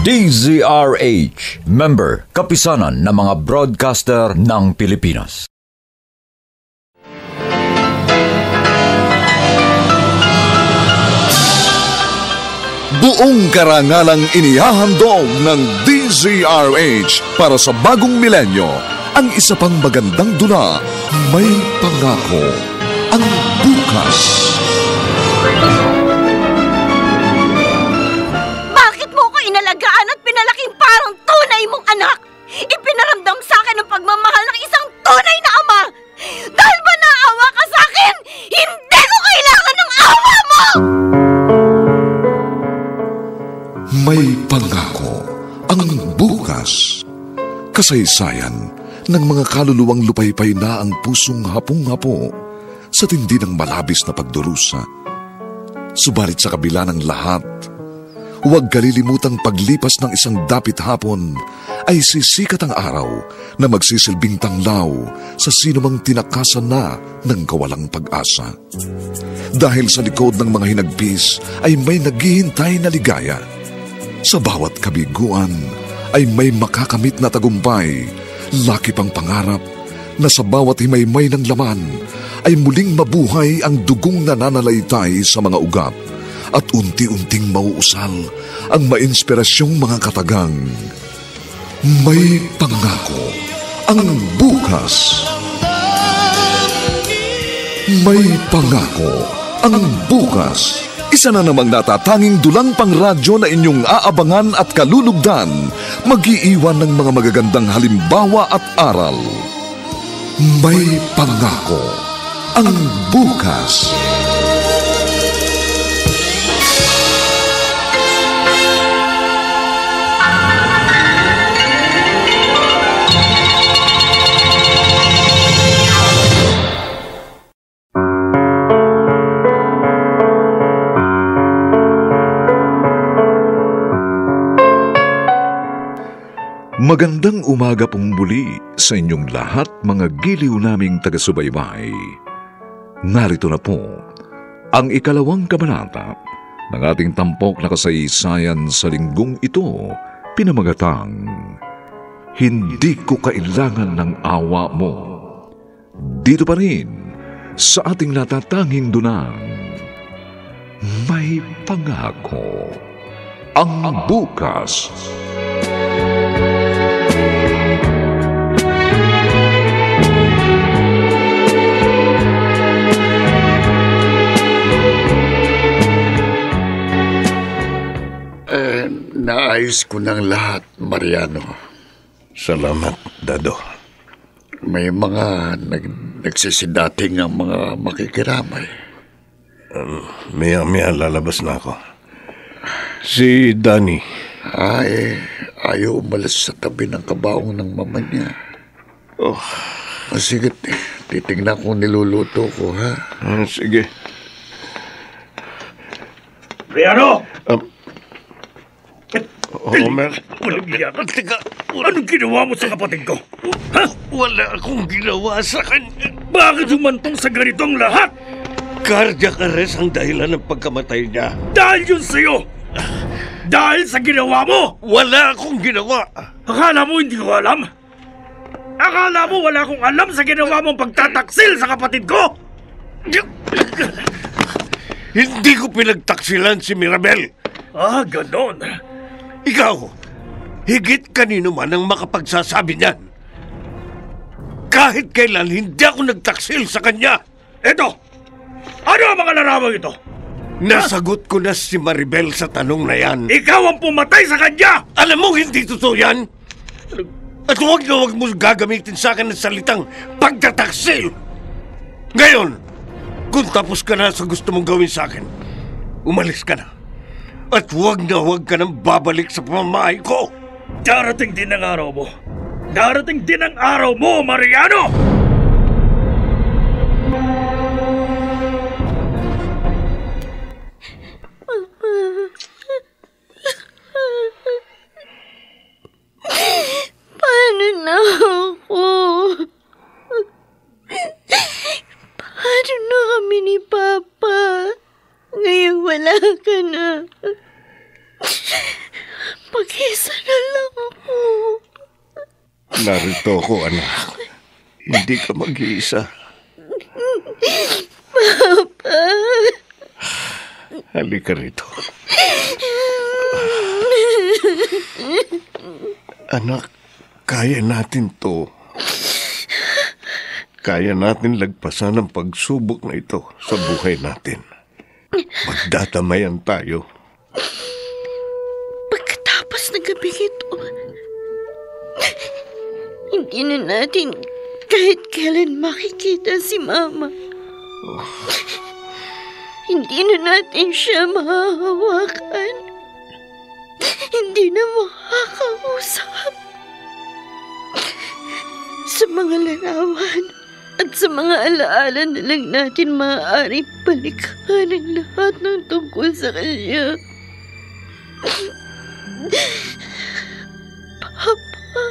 DZRH, member, kapisanan ng mga broadcaster ng Pilipinas. Buong karangalang inihahandog ng DZRH para sa bagong milenyo, ang isa pang magandang dula, May Pangako, ang bukas. Bakit mo ko inalagaan at pinalaking parang tunay mong anak? Ipinaramdam sa akin ang pagmamahal ng isang tunay na ama. Dahil ba naawa ka sa akin? Hindi ko kailangan ng awa mo! May Pangako, ang bukas. Kasaysayan ng mga kaluluwang lupaypay na ang pusong hapong-hapo sa tindi ng malabis na pagdurusa. Subalit sa kabila ng lahat, huwag kalilimutang paglipas ng isang dapit hapon ay sisikat ang araw na magsisilbing tanglaw sa sinumang tinakasan na ng kawalang pag-asa. Dahil sa likod ng mga hinagpis ay may naghihintay na ligaya. Sa bawat kabiguan ay may makakamit na tagumpay, laki pang pangarap na sa bawat himaymay ng laman ay muling mabuhay ang dugong nananalaytay sa mga ugat at unti-unting mauusal ang mainspirasyong mga katagang. May Pangako, ang bukas. May Pangako, ang bukas. Isa na namang natatanging dulang pangradyo na inyong aabangan at kalulugdan, mag-iiwan ng mga magagandang halimbawa at aral. May Pangako, ang bukas. Magandang umaga pong muli sa inyong lahat, mga giliw naming taga-subaybay. Narito na po ang ikalawang kabanata ng ating tampok na kasaysayan sa linggong ito, pinamagatang Hindi Ko Kailangan ng Awa Mo. Dito pa rin sa ating natatanging dunang May Pangako, ang bukas. Naayos ko ng lahat, Mariano. Salamat, Dado. May mga nagsisidating ang mga makikiramay. Maya lalabas na ako. Si Danny. Ayaw umalas sa tabi ng kabaong ng mama niya. Sige, titignan kung niluluto ko, ha? Sige. Mariano! Homer? Walang iyakan. Teka, anong ginawa mo sa kapatid ko? Ha? Wala akong ginawa sa kanya. Bakit humantong sa ganitong lahat? Cardiac arrest ang dahilan ng pagkamatay niya. Dahil yun sa'yo! Dahil sa ginawa mo! Wala akong ginawa! Akala mo hindi ko alam? Akala mo wala akong alam sa ginawa mong pagtataksil sa kapatid ko? Hindi ko pinagtaksilan si Mirabel. Ganon. Ikaw, higit kanino man ang makapagsasabi niyan. Kahit kailan hindi ako nagtaksil sa kanya. Eto! Ano ang mga larawang ito? Nasagot ko na si Maribel sa tanong na yan. Ikaw ang pumatay sa kanya! Alam mo, hindi totoo yan. At huwag mo gagamitin sa akin ng salitang pagtataksil. Ngayon, kung tapos ka na sa gusto mong gawin sa akin, umalis ka na. At huwag ka nang babalik sa pamamahay ko. Darating din ang araw mo. Darating din ang araw mo, Mariano! Paano na ako? Paano na kami ni Papa? Ngayong wala Wala ka na. Mag-isa na lang ako. Narito ako, anak. Hindi ka mag-iisa. Papa. Halika rito. Anak, kaya natin to. Kaya natin lagpasan ang pagsubok na ito sa buhay natin. Magdadamayan tayo. Pagkatapos ng gabing ito, hindi na natin kahit kailan makikita si Mama. Hindi na natin siya mahahawakan. Hindi na makakausap. Sa mga larawan at sa mga alaala na lang natin maaaring balikan ang lahat ng tungkol sa kanya. Papa,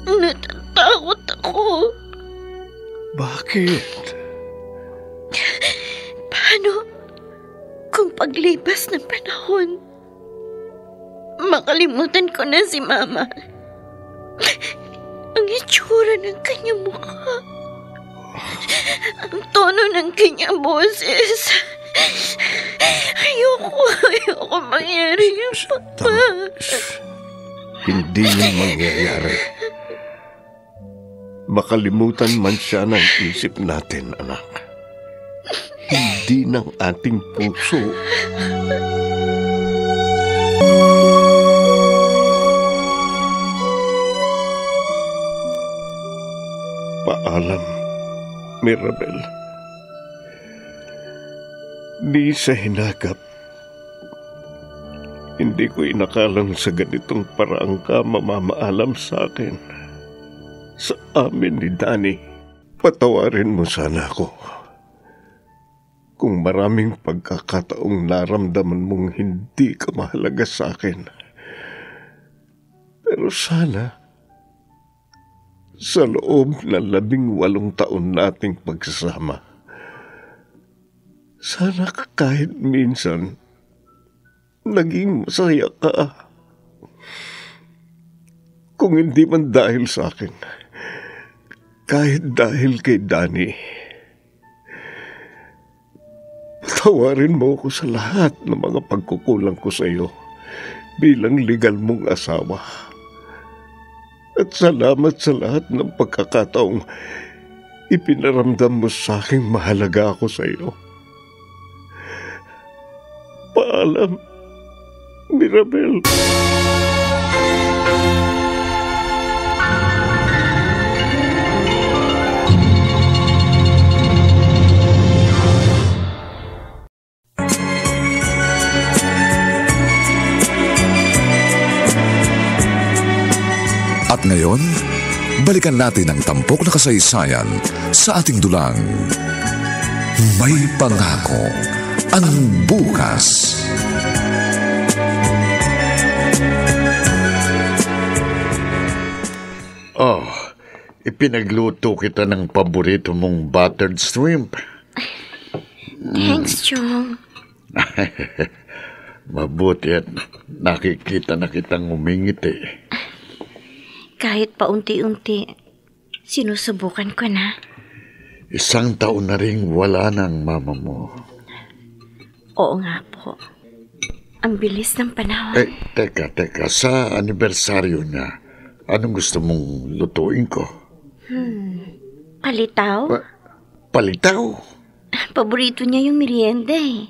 natatakot ako. Bakit? Paano kung paglipas ng panahon, makalimutan ko na si Mama? Ang itsura ng kanyang mukha, ang tono ng kanyang boses. Ayoko mangyari yun, Papa. Hindi yun mangyayari. Makalimutan man siya ng isip natin, anak. Hindi ng ating puso. Paalam, Mirabel. Di sa hinagap. Hindi ko inakalang sa ganitong paraang ka mamamaalam sa akin. Sa amin ni Danny. Patawarin mo sana ako. Kung maraming pagkakataong naramdaman mong hindi ka mahalaga sa akin. Pero sana, sa loob ng 18 taon nating pagsasama, sana kahit minsan, naging masaya ka. Kung hindi man dahil sa akin, kahit dahil kay Danny. Patawarin mo ako sa lahat ng mga pagkukulang ko sa iyo bilang legal mong asawa. At salamat sa lahat ng pagkakataong ipinaramdam mo sa aking mahalaga ako sa iyo. Paalam, Mirabel. At ngayon, balikan natin ang tampok na kasaysayan sa ating dulang. May pangako ang bukas. Oh, ipinagluto kita ng paborito mong buttered shrimp. Thanks, Chong. Mabuti at nakikita na kitang umingiti. Kahit paunti-unti, sinusubukan ko na. 1 taon na rin wala ng mama mo. Oo nga po. Ang bilis ng panahon. Teka. Sa anibersaryo niya, anong gusto mong lutuin ko? Palitaw? Palitaw? Paborito niya yung merienda eh.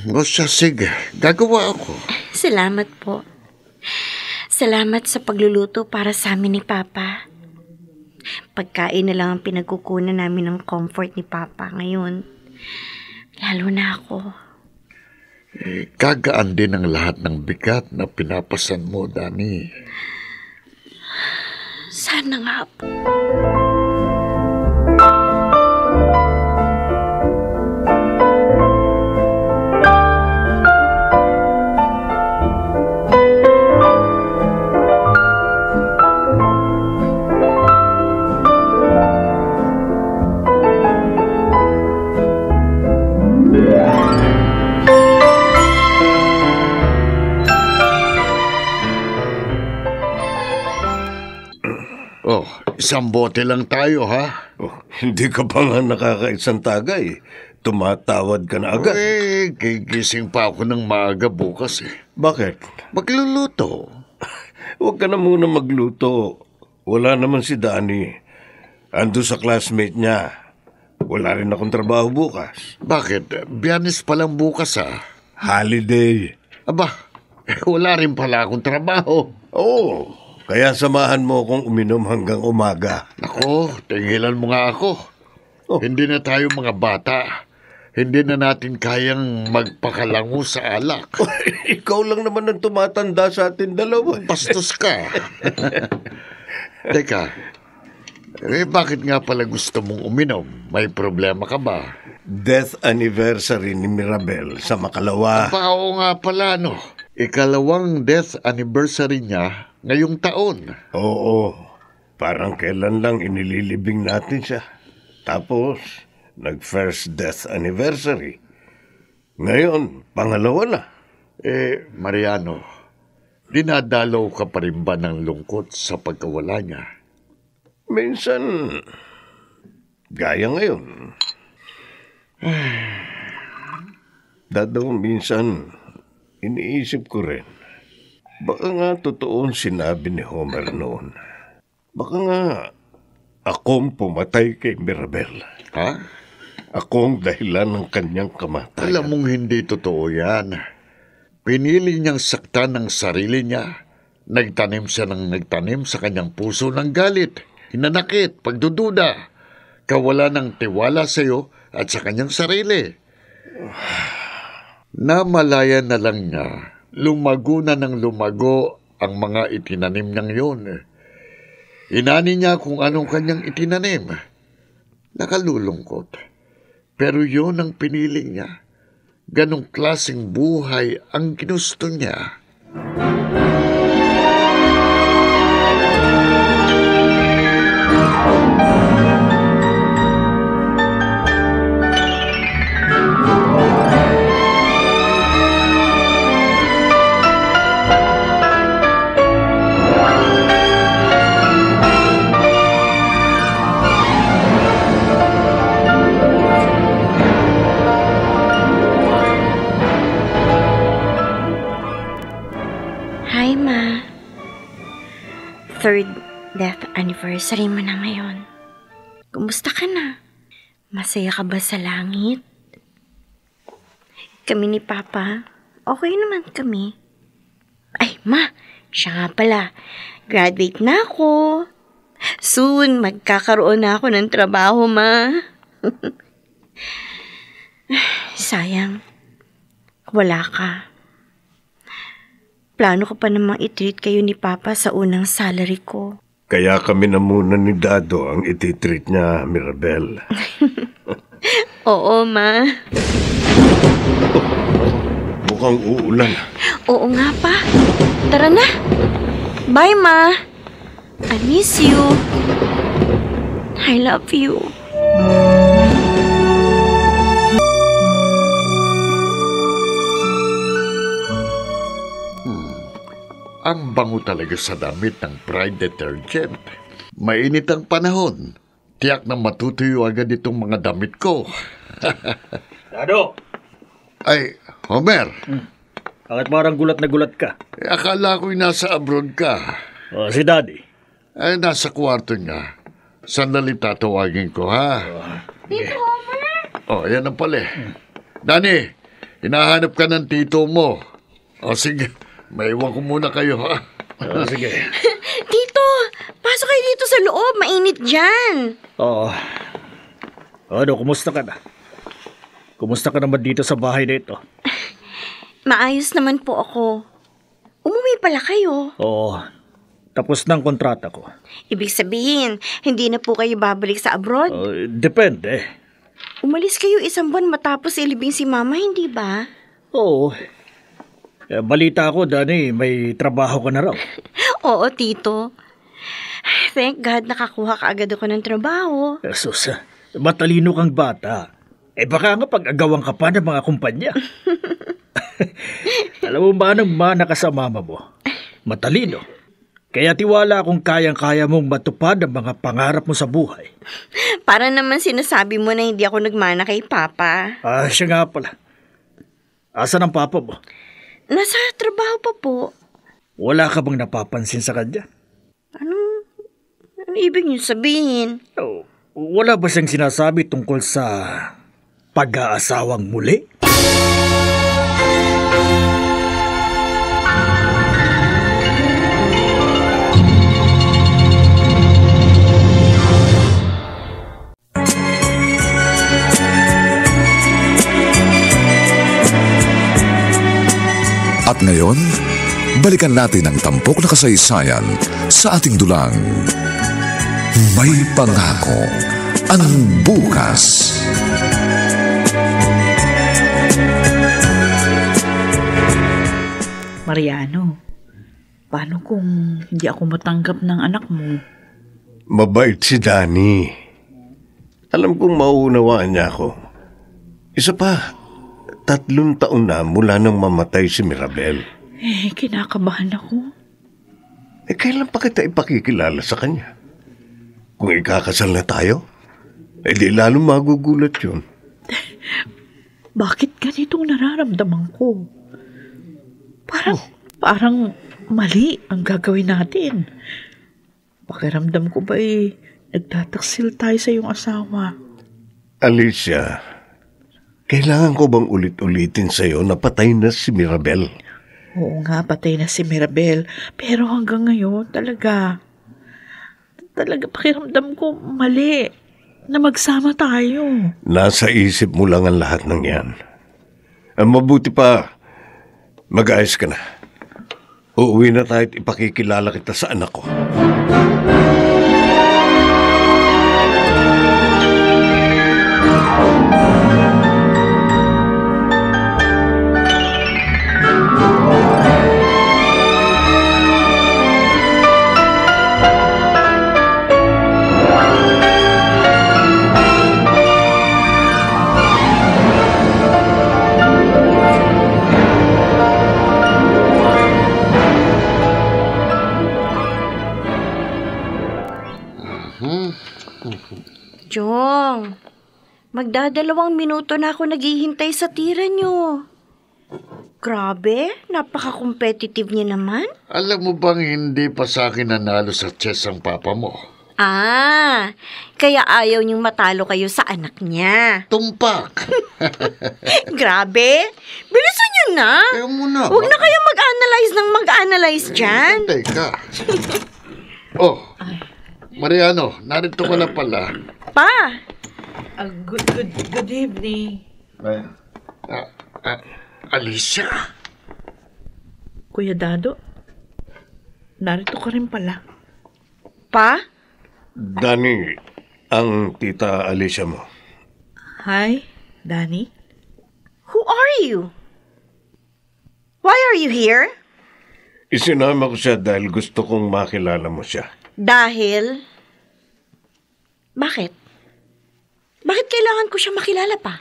O siya, sige. Gagawa ako. Salamat po. Salamat sa pagluluto para sa amin ni Papa. Pagkain na lang ang pinagkukunan namin ng comfort ni Papa ngayon. Lalo na ako. Kagaan din ang lahat ng bigat na pinapasan mo, Danny. Sana nga po. Isang bote lang tayo, ha? Oh, hindi ka pa nga nakakaisang tagay. Tumatawad ka na agad. Gigising pa ako ng maaga bukas eh. Bakit? Magluluto. Huwag ka na muna magluto. Wala naman si Danny. Ando sa classmate niya. Wala rin akong trabaho bukas. Bakit? Biyernes pa lang bukas, ha? Holiday. Aba, wala rin pala akong trabaho. Oo. Kaya samahan mo akong uminom hanggang umaga. Ako, tigilan mo nga ako. Hindi na tayo mga bata. Hindi na natin kayang magpakalango sa alak. Ikaw lang naman ang tumatanda sa atin dalawa. Bastos ka. Teka, bakit nga pala gusto mong uminom? May problema ka ba? Death anniversary ni Mirabel sa Makalawa. Oo nga pala, no. Ikalawang death anniversary niya ngayong taon. Oo, parang kailan lang inililibing natin siya. Tapos, nag-first death anniversary. Ngayon, pangalawa na. Mariano, dinadalaw ka pa rin ba ng lungkot sa pagkawala niya? Minsan, gaya ngayon. Dadaw minsan, iniisip ko rin. Baka nga totoo ang sinabi ni Homer noon. Baka nga akong pumatay kay Mirabel. Ha? Akong dahilan ng kanyang kamatayan. Alam mong hindi totoo yan. Pinili niyang saktan ng sarili niya. Nagtanim siya ng nagtanim sa kanyang puso ng galit, hinanakit, pagdududa, kawala ng tiwala sa iyo at sa kanyang sarili. Namalayan na lang niya, lumago na ng lumago ang mga itinanim niyang yun. Inani niya kung anong kanyang itinanim. Nakalulungkot. Pero yun ang pinili niya. Ganong klaseng buhay ang ginusto niya. Hi, Ma. Third death anniversary mo na ngayon. Kumusta ka na? Masaya ka ba sa langit? Kami ni Papa, okay naman kami. Ay, Ma, siya nga pala. Graduate na ako. Soon, magkakaroon na ako ng trabaho, Ma. Sayang, wala ka. Plano ko pa namang i-treat kayo ni Papa sa unang salary ko. Kaya kami na muna ni Dado ang ititreat niya, Mirabel. Oo, Ma. Mukhang uulan. Oo nga pa. Tara na. Bye, Ma. I miss you. I love you. Ang bango talaga sa damit ng Pride detergent. Mainit ang panahon. Tiyak na matutuyo agad itong mga damit ko. Dado! Ay, Homer. Bakit parang gulat na gulat ka? Akala ko'y nasa abroad ka. O, si Daddy. Ay, nasa kwarto niya. Sandali tatawagin ko, ha? Tito Homer? Oh, yan ang pala. Danny, hinahanap ka ng tito mo. O, sige. Maiwan ko muna kayo, ha? O, sige. Tito, pasok kayo dito sa loob. Mainit dyan. Oo. Ano, kumusta ka na? Kumusta ka naman dito sa bahay na ito? Maayos naman po ako. Umuwi pala kayo. Oo. Tapos na ang kontrata ko. Ibig sabihin, hindi na po kayo babalik sa abroad? Depende. Umalis kayo 1 buwan matapos ilibing si Mama, hindi ba? Oo. Balita ko, Danny, may trabaho ka na raw. Oo, Tito. Thank God nakakuha ka agad ako ng trabaho. Sus, matalino kang bata. Baka nga pag-agawan ka pa ng mga kumpanya. Alam mo ba nang mana ka sa mama mo? Matalino. Kaya tiwala akong kayang-kaya mong matupad ang mga pangarap mo sa buhay. Para naman sinasabi mo na hindi ako nagmana kay Papa. Siya nga pala. Asan ang papa mo? Nasa trabaho pa po. Wala ka bang napapansin sa kanya? Ano ibig niyo sabihin? Wala ba siyang sinasabi tungkol sa pag-aasawang muli? At ngayon, balikan natin ang tampok na kasaysayan sa ating dulang. May pangako ang bukas. Mariano, paano kung hindi ako matanggap ng anak mo? Mabait si Danny. Alam kong mauunawaan niya ako. Isa pa, 3 taon na mula nang mamatay si Mirabel. Kinakabahan ako. Kailan pa kita ipakikilala sa kanya? Kung ikakasal na tayo, di lalong magugulat yun. Bakit ganitong nararamdaman ko? Parang mali ang gagawin natin. Pakiramdam ko ba nagtataksil tayo sa iyong asawa? Alicia, kailangan ko bang ulit-ulitin sa'yo na patay na si Mirabel? Oo nga, patay na si Mirabel. Pero hanggang ngayon, talaga pakiramdam ko mali na magsama tayo. Nasa isip mo lang ang lahat ng yan. Ang mabuti pa, mag-ayos ka na. Uuwi na tayo at ipakikilala kita sa anak ko. Jong, magdadalawang minuto na ako naghihintay sa tira nyo. Grabe, napaka-competitive niya naman. Alam mo bang hindi pa sa akin nanalo sa chess ang papa mo? Kaya ayaw niyong matalo kayo sa anak niya. Tumpak! Grabe, bilisan niyo na. Kaya muna. Huwag na kayo mag-analyze dyan. Teka. Mariano, narito ka na pala. Pa! Good evening. Alicia? Kuya Dado, narito ka rin pala. Pa? Danny, ang tita Alicia mo. Hi, Danny. Who are you? Why are you here? Isinama ko siya dahil gusto kong makilala mo siya. Dahil? Bakit? Bakit kailangan ko siya makilala pa?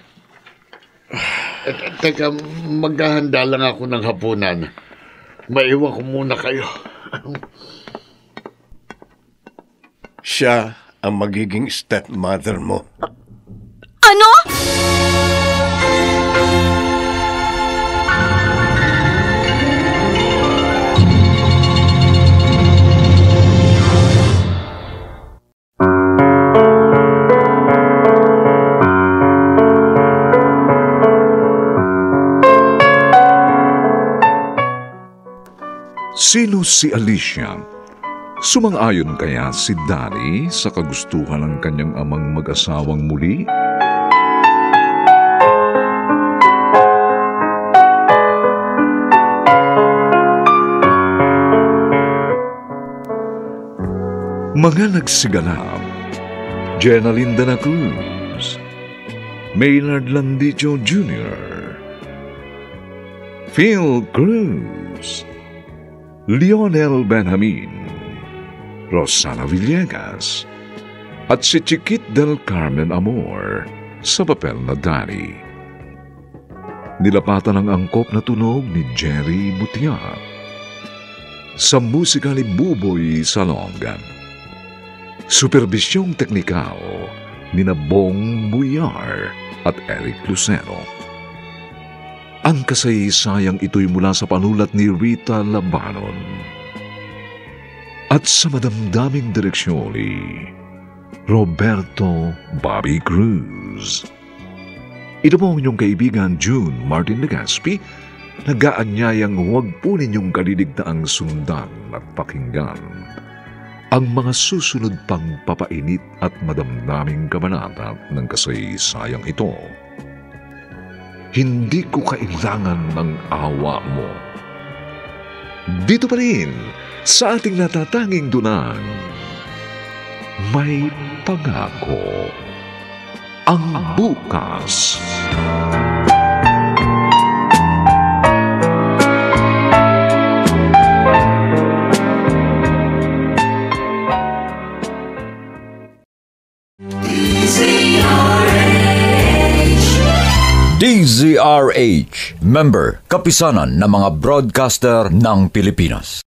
Teka, maghahanda lang ako ng hapunan. Maiwan ko muna kayo. Siya ang magiging stepmother mo. Ano? Sino si Alicia? Sumang-ayon kaya si Danny sa kagustuhan ng kanyang amang mag-asawang muli? Mga nagsiganap: Jenaline Dana Cruz, Maynard Landicho Jr., Phil Cruz, Lionel Benjamin, Rosana Villegas, at si Chiquit del Carmen Amor sa papel na Danny. Nilapatan ang angkop na tunog ni Jerry Butia. sa musika ni Buboy Salong. Superbisyong teknikal ni Bong Buyar at Eric Lucero. Ang kasaysayang ito'y mula sa panulat ni Rita Labanon at sa madamdaming direksyon ni Roberto Bobby Cruz. Ito po ang inyong kaibigan June Martin Legaspi, nag-aanyayang huwag po ninyong kaliligtaang sundan at pakinggan ang mga susunod pang papainit at madamdaming kabanata ng kasaysayang ito. Hindi ko kailangan ng awa mo. Dito pa rin sa ating natatanging dunang, may pangako ang bukas. DZRH, member, kapisanan ng mga broadcaster ng Pilipinas.